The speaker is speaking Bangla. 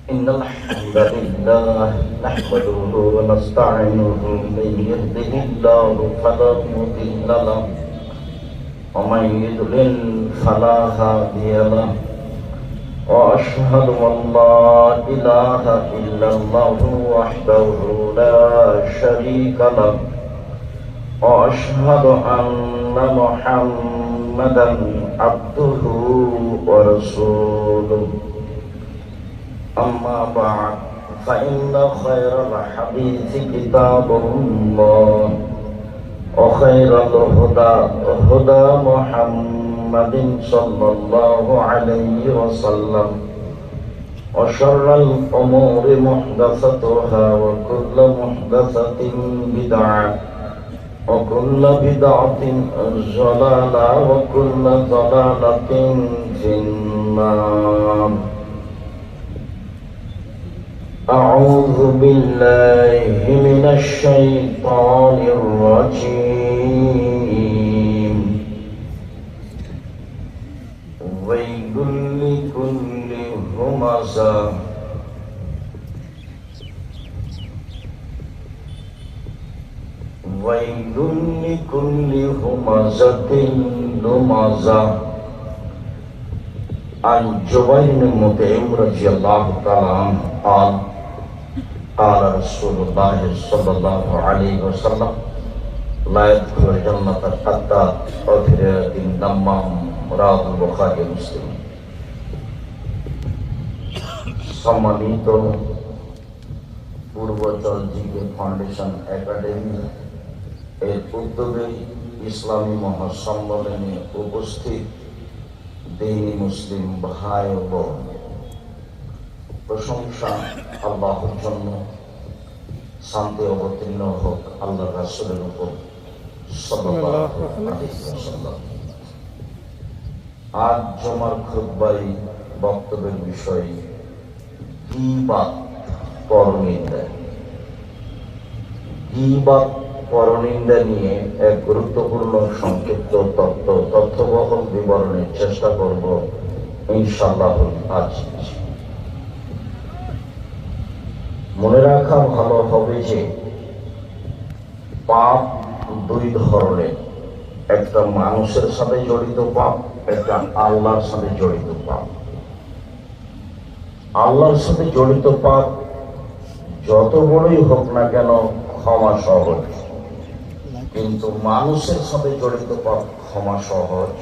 إن الحمد لله نحمده ونستعينه من يهده الله فلا مضل له ومن يضلل فلا هادي له وأشهد أن لا إله إلا الله وحده لا شريك له وأشهد أن محمدا عبده ورسوله أما بعد فإن خير الحديث كتاب الله وخير الهدى هدى محمد صلى الله عليه وسلم وشر الأمور محدثتها وكل محدثة بدعة وكل بدعة ضلالة وكل ضلالة في النار. أعوذ بالله من الشيطان الرجيم. ويل لكل همزة ويل لكل همزة لمزة. عن جبير بن مطعم رضي الله تعالى عنه قال قال رسول الله صلى الله عليه وسلم لا يدخل الجنة حتى أطهر النمام. رواه البخاري ومسلم. সম্মানিত পূর্বচল জিকে ফাউন্ডেশন একাডেমি এর উদ্যোগে ইসলামী মহাসম্মেলনে উপস্থিত দ্বীনি মুসলিম ভাই ও বোন, প্রশংসা আল্লাহর জন্য, শান্তি অবতীর্ণ হোক আল্লাহ রাসূলের উপর সাল্লাল্লাহু আলাইহি ওয়াসাল্লাম। আজ জুমার খুতবায় বক্তব্যের বিষয় গীবত পরনিন্দা। গীবত পরনিন্দা নিয়ে এক গুরুত্বপূর্ণ সংক্ষিপ্ত তথ্যবহল বিবরণের চেষ্টা করব ইনশাআল্লাহ। আজ মনে রাখা ভালো হবে যে পাপ দুই ধরনের, একটা মানুষের সাথে জড়িত পাপ, একটা আল্লাহর সাথে জড়িত পাপ। আল্লাহর সাথে জড়িত পাপ যত বড়ই হোক না কেন ক্ষমা সহজ, কিন্তু মানুষের সাথে জড়িত পাপ ক্ষমা সহজ